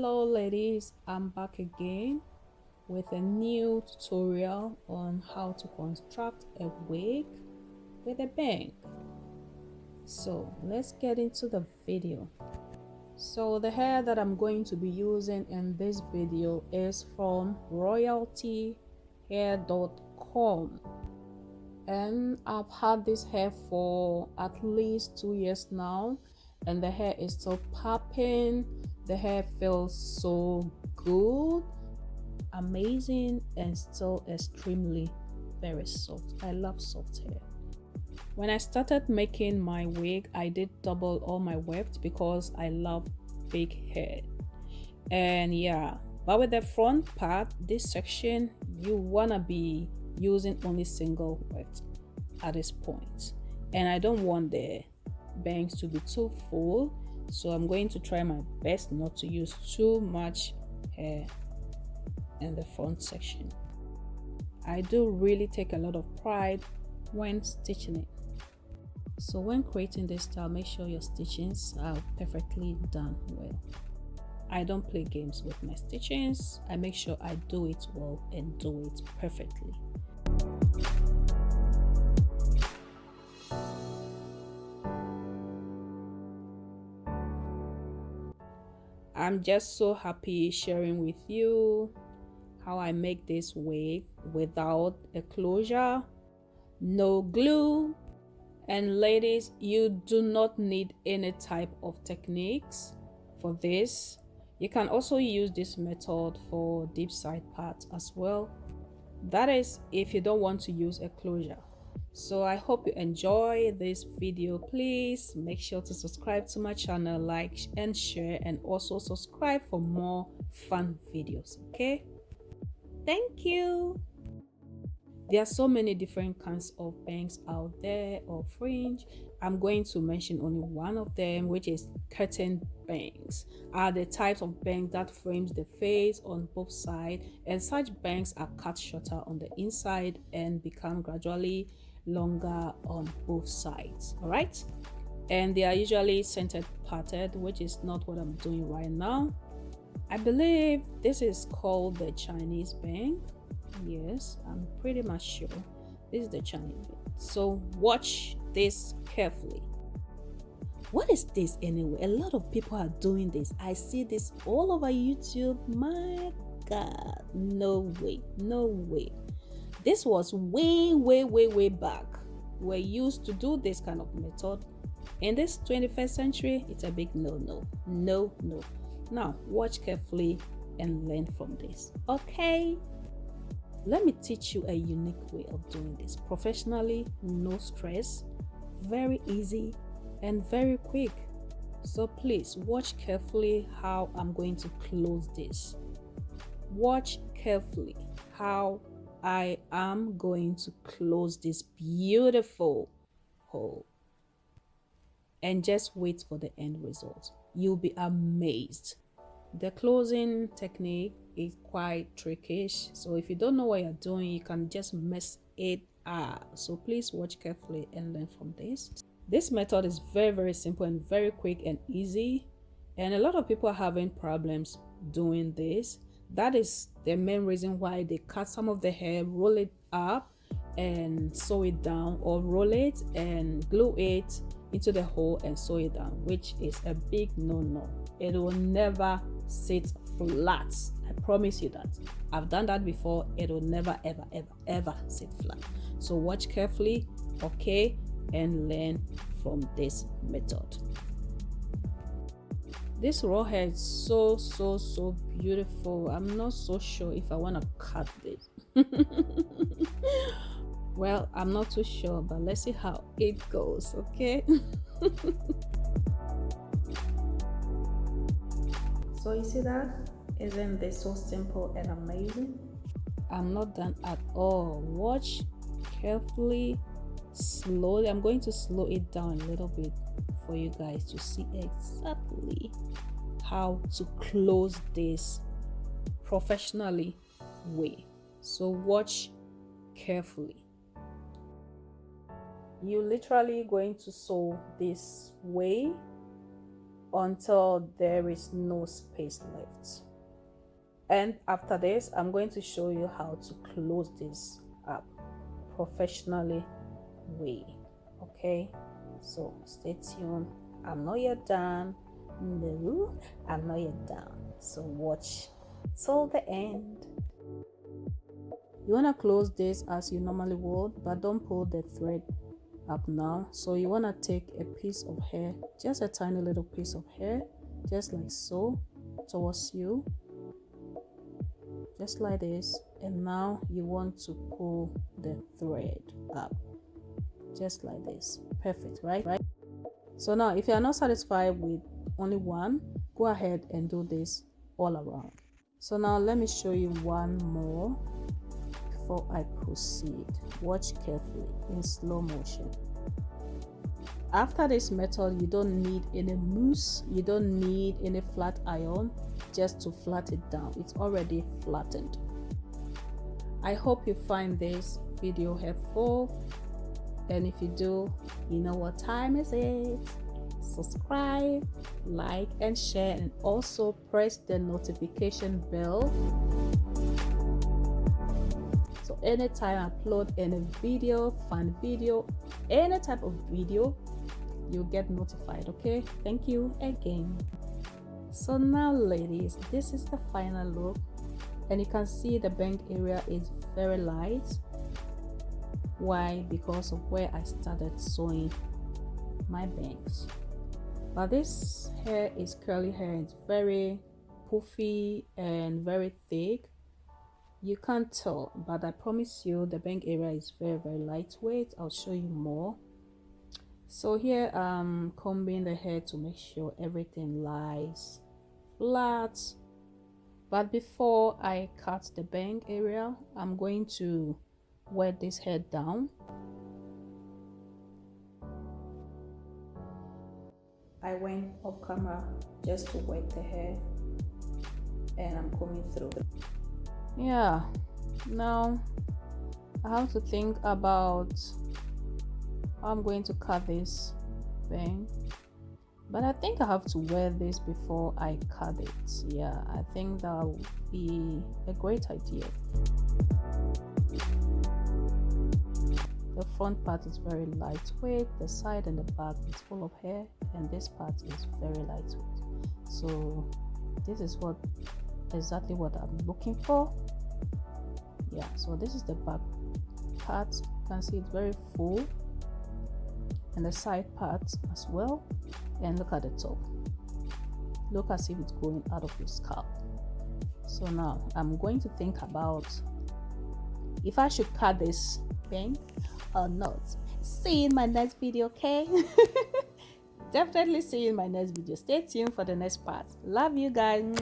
Hello ladies, I'm back again with a new tutorial on how to construct a wig with a bang. So let's get into the video. So the hair that I'm going to be using in this video is from royaltyhair.com, and I've had this hair for at least 2 years now, and the hair is still popping. The hair feels so good, amazing, and still extremely very soft. I love soft hair. When I started making my wig, I did double all my weft because I love big hair. And yeah, but with the front part, this section, you wanna be using only single weft at this point, and I don't want the bangs to be too full, so I'm going to try my best not to use too much hair in the front section. I do really take a lot of pride when stitching it. So when creating this style, make sure your stitchings are perfectly done well. I don't play games with my stitchings. I make sure I do it well and do it perfectly. I'm just so happy sharing with you how I make this wig without a closure, no glue. And ladies, you do not need any type of techniques for this. You can also use this method for deep side parts as well. That is if you don't want to use a closure. So I hope you enjoy this video. Please make sure to subscribe to my channel, like and share, and also subscribe for more fun videos. Okay, thank you. There are so many different kinds of bangs out there, or fringe. I'm going to mention only one of them, which is curtain bangs. Are the types of bangs that frames the face on both sides, and such bangs are cut shorter on the inside and become gradually longer on both sides. All right, and they are usually centered parted, which is not what I'm doing right now. I believe this is called the Chinese bang. Yes, I'm pretty much sure this is the Chinese bang. So watch this carefully. What is this anyway? A lot of people are doing this. I see this all over YouTube. My God, no way, no way. This was way back. We're used to do this kind of method. In this 21st century, it's a big no. Now watch carefully and learn from this. Okay, let me teach you a unique way of doing this professionally, no stress, very easy and very quick. So please watch carefully how I'm going to close this. Watch carefully how I am going to close this beautiful hole, and just wait for the end result. You'll be amazed. The closing technique is quite trickish, so if you don't know what you're doing, you can just mess it up. So please watch carefully and learn from this. This method is very simple and very quick and easy, and a lot of people are having problems doing this. That is the main reason why they cut some of the hair, roll it up and sew it down, or roll it and glue it into the hole and sew it down, which is a big no. It will never sit flat. I promise you that. I've done that before. It will never ever sit flat. So watch carefully, okay, and learn from this method. This raw hair is so beautiful. I'm not so sure if I want to cut this. Well, I'm not too sure, but let's see how it goes, okay? So you see that? Isn't this so simple and amazing? I'm not done at all. Watch carefully, slowly. I'm going to slow it down a little bit for you guys to see exactly how to close this professionally way. So watch carefully. You literally going to sew this way until there is no space left. And after this, I'm going to show you how to close this up professionally way. Okay, so stay tuned. I'm not yet done. No, I'm not yet done. So watch till the end. You want to close this as you normally would, but don't pull the thread up now. So you want to take a piece of hair, just a tiny little piece of hair, just like so, towards you, just like this. And now you want to pull the thread up, just like this. Perfect, right? So now if you are not satisfied with only one, go ahead and do this all around. So now let me show you one more before I proceed. Watch carefully in slow motion. After this method, you don't need any mousse, you don't need any flat iron just to flat it down. It's already flattened. I hope you find this video helpful, and if you do, you know what time is it. Subscribe, like and share, and also press the notification bell, so anytime I upload any video, fun video, any type of video, you'll get notified. Okay, thank you again. So now ladies, this is the final look, and you can see the bang area is very light. Why? Because of where I started sewing my bangs. But this hair is curly hair. It's very puffy and very thick. You can't tell, but I promise you the bang area is very lightweight. I'll show you more. So here I'm combing the hair to make sure everything lies flat. But before I cut the bang area, I'm going to wet this hair down. I went off camera just to wet the hair, and I'm combing through. Yeah, now I have to think about how I'm going to cut this bang, but I think I have to wear this before I cut it. Yeah, I think that would be a great idea. The front part is very lightweight, the side and the back is full of hair, and this part is very lightweight. So this is exactly what I'm looking for. Yeah, so this is the back part. You can see it's very full, and the side part as well. And look at the top, look as if it's going out of your scalp. So now I'm going to think about if I should cut this bang or not. See you in my next video, okay? Definitely see you in my next video. Stay tuned for the next part. Love you guys.